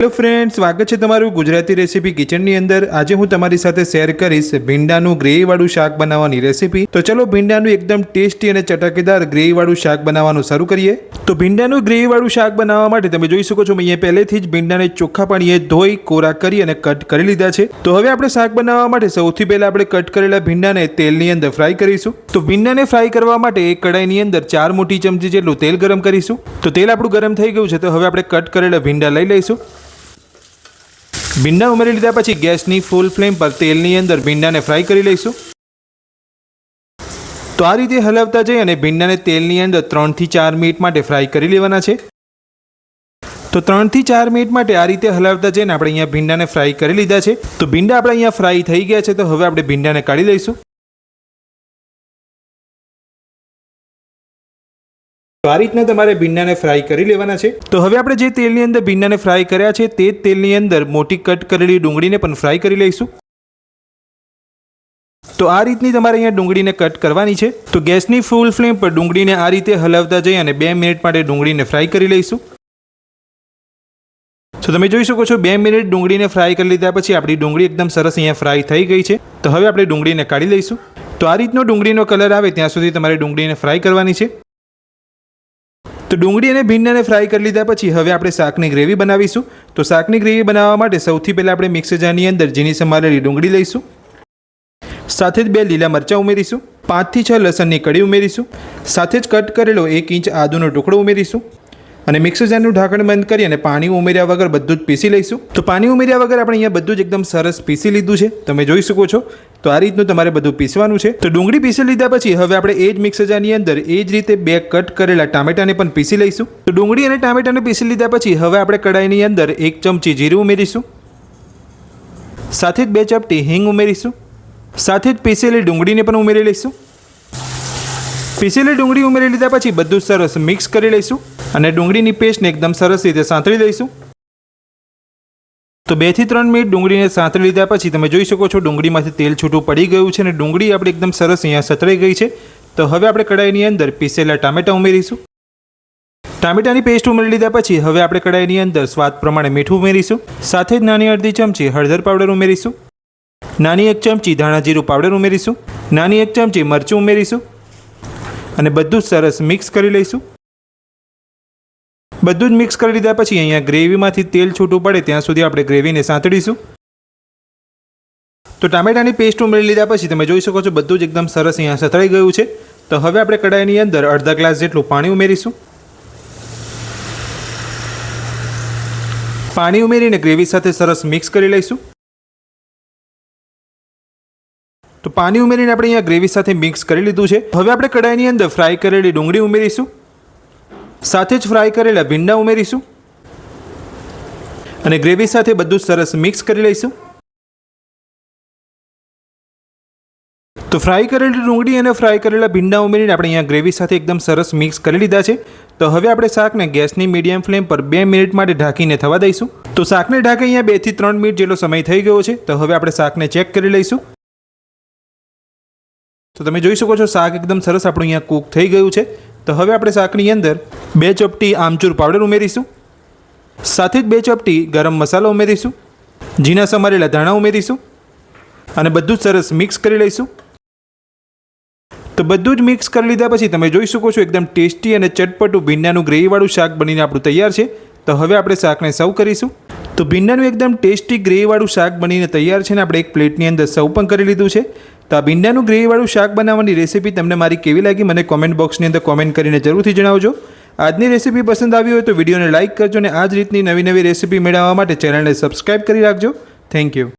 Hello friends, स्वागत है तमारू Gujarati recipe kitchen ની અંદર। આજે હું તમારી સાથે શેર કરીશ ભીંડાનું ગ્રેવી વાળું શાક બનાવવાની રેસિપી। તો ચલો ભીંડાનું એકદમ ટેસ્ટી અને ચટાકેદાર ગ્રેવી વાળું શાક બનાવવાનું શરૂ કરીએ। તો ભીંડાનું ગ્રેવી વાળું શાક બનાવવા માટે તમે જોઈ શકો છો મેં અહીંયા પહેલેથી જ ભીંડાને ચોખ્ખા પાણીએ ધોઈ કોરા કરી અને કટ કરી લીધા છે। તો હવે આપણે શાક બનાવવા માટે સૌથી પહેલા આપણે કટ કરેલા ભીંડાને તેલની અંદર ફ્રાય કરીશું। તો ભીંડાને ફ્રાય કરવા માટે એક કડાઈની અંદર 4 મોટી ચમચી જેટલું તેલ ગરમ કરીશું। તો તેલ આપણું ગરમ થઈ ગયું છે, તો હવે આપણે કટ કરેલા ભીંડા લઈ લઈશું। ભીંડા ઉમેરી લીધા પછી ગેસની ફૂલ ફ્લેમ પર તેલની અંદર ભીંડાને ફ્રાય કરી લઈશું। તો આ રીતે હલાવતા જઈ અને ભીંડાને તેલની અંદર 3 થી 4 મિનિટ માટે ફ્રાય કરી લેવાના છે। તો 3 થી 4 મિનિટ માટે આ રીતે હલાવતા જઈને આપણે અહીંયા ભીંડાને ફ્રાય કરી લીધા છે। તો ભીંડા આપણે અહીંયા ફ્રાય થઈ ગયા છે, તો હવે આપણે ભીંડાને કાઢી લઈશું। તો આ રીતના તમારે ભીંડાને ફ્રાય કરી લેવાના છે। તો હવે આપણે જે તેલની અંદર ભીંડાને ફ્રાય કર્યા છે તે જ તેલની અંદર મોટી કટ કરેલી ડુંગળીને પણ ફ્રાય કરી લઈશું। તો આ રીતની તમારે અહીંયા ડુંગળીને કટ કરવાની છે। તો ગેસની ફૂલ ફ્લેમ પર ડુંગળીને આ રીતે હલાવતા જઈ અને 2 મિનિટ માટે ડુંગળીને ફ્રાય કરી લઈશું। તો તમે જોઈ શકો છો 2 મિનિટ ડુંગળીને ફ્રાય કરી લીધા પછી આપણી ડુંગળી એકદમ સરસ અહીંયા ફ્રાય થઈ ગઈ છે। તો હવે આપણે ડુંગળીને કાઢી લઈશું। તો આ રીતનો ડુંગળીનો કલર આવે ત્યાં સુધી તમારે ડુંગળીને ફ્રાય કરવાની છે। તો ડુંગળી અને ભીંડાને ફ્રાય કરી લીધા પછી હવે આપણે શાકની ગ્રેવી બનાવીશું। તો શાકની ગ્રેવી બનાવવા માટે સૌથી પહેલાં આપણે મિક્સર જારની અંદર ઝીણી સમારેલી ડુંગળી લઈશું, સાથે જ 2 લીલા મરચાં ઉમેરીશું, 5 થી 6 લસણની કળી ઉમેરીશું, સાથે જ કટ કરેલો 1 ઇંચ આદુનો ટુકડો ઉમેરીશું અને મિક્સર જારનું ઢાંકણ બંધ કરી અને પાણી ઉમેર્યા વગર બધું જ પીસી લઈશું। તો પાણી ઉમેર્યા વગર આપણે અહીંયા બધું જ એકદમ સરસ પીસી લીધું છે, તમે જોઈ શકો છો। તો આ રીતનું તમારે બધું પીસવાનું છે। તો ડુંગળી પીસી લીધા પછી હવે આપણે એ જ મિક્સર જારની અંદર એ જ રીતે 2 કટ કરેલા ટામેટાને પણ પીસી લઈશું। તો ડુંગળી અને ટામેટાને પીસી લીધા પછી હવે આપણે કડાઈની અંદર 1 ચમચી જીરું ઉમેરીશું, સાથે જ 2 ચપટી હિંગ ઉમેરીશું, સાથે જ પીસેલી ડુંગળીને પણ ઉમેરી લઈશું। પીસેલી ડુંગળી ઉમેરી લીધા પછી બધું સરસ મિક્સ કરી લઈશું અને ડુંગળીની પેસ્ટને એકદમ સરસ રીતે સાંતળી લઈશું। તો 2 થી 3 મિનિટ ડુંગળીને સાંતળી લીધા પછી તમે જોઈ શકો છો ડુંગળીમાંથી તેલ છૂટું પડી ગયું છે અને ડુંગળી આપણી એકદમ સરસ અહીંયા સતળાઈ ગઈ છે। તો હવે આપણે કડાઈની અંદર પીસેલા ટામેટાં ઉમેરીશું। ટામેટાની પેસ્ટ ઉમેરી લીધા પછી હવે આપણે કડાઈની અંદર સ્વાદ પ્રમાણે મીઠું ઉમેરીશું, સાથે જ નાની અડધી ચમચી હળદર પાવડર ઉમેરીશું, નાની 1 ચમચી ધાણા જીરું પાવડર ઉમેરીશું, નાની 1 ચમચી મરચું ઉમેરીશું અને બધું સરસ મિક્સ કરી લઈશું। બધું જ મિક્સ કરી લીધા પછી અહીંયા ગ્રેવીમાંથી તેલ છૂટું પડે ત્યાં સુધી આપણે ગ્રેવીને સાંતળીશું। તો ટામેટાની પેસ્ટ ઉમેરી લીધા પછી તમે જોઈ શકો છો બધું જ એકદમ સરસ અહીંયા સતળાઈ ગયું છે। તો હવે આપણે કડાઈની અંદર અડધા ગ્લાસ જેટલું પાણી ઉમેરીશું। પાણી ઉમેરીને ગ્રેવી સાથે સરસ મિક્સ કરી લઈશું। તો પાણી ઉમેરીને આપણે અહીંયા ગ્રેવી સાથે મિક્સ કરી લીધું છે। હવે આપણે કડાઈની અંદર ફ્રાય કરેલી ડુંગળી ઉમેરીશું, સાથે જ ફ્રાય કરેલા ભીંડા ઉમેરીશું અને ગ્રેવી સાથે બધું સરસ મિક્સ કરી લઈશું। તો ફ્રાય કરેલી ડુંગળી અને ફ્રાય કરેલા ભીંડા ઉમેરીને આપણે અહીંયા ગ્રેવી સાથે એકદમ સરસ મિક્સ કરી લીધા છે। તો હવે આપણે શાકને ગેસની મીડિયમ ફ્લેમ પર 2 મિનિટ માટે ઢાંકીને થવા દઈશું। તો શાકને ઢાંકી અહીંયા 2 થી 3 મિનિટ જેટલો સમય થઈ ગયો છે। તો હવે આપણે શાકને ચેક કરી લઈશું। તો તમે જોઈ શકો છો શાક એકદમ સરસ આપણું અહીંયા કૂક થઈ ગયું છે। તો હવે આપણે શાકની અંદર 2 ચપટી આમચૂર પાવડર ઉમેરીશું, સાથે જ 2 ચપટી ગરમ મસાલો ઉમેરીશું, ઝીણા સમારેલા ધાણા ઉમેરીશું અને બધું જ સરસ મિક્સ કરી લઈશું। તો બધું જ મિક્સ કરી લીધા પછી તમે જોઈ શકો છો એકદમ ટેસ્ટી અને ચટપટું ભીંડાનું ગ્રેવીવાળું શાક બનીને આપણું તૈયાર છે। તો હવે આપણે શાકને સર્વ કરીશું। તો ભીંડાનું એકદમ ટેસ્ટી ગ્રેવીવાળું શાક બનીને તૈયાર છે ને આપણે એક પ્લેટની અંદર સર્વ પણ કરી લીધું છે। તો આ ભીંડાનું ગ્રેવીવાળું શાક બનાવવાની રેસીપી તમને મારી કેવી લાગી મને કોમેન્ટ બોક્સની અંદર કોમેન્ટ કરીને જરૂરથી જણાવજો। આજની રેસીપી પસંદ આવી હોય તો વિડીયોને લાઇક કરજો અને આ જ રીતની નવી રેસીપી મેળવવા માટે ચેનલને સબસ્ક્રાઇબ કરી રાખજો। Thank you.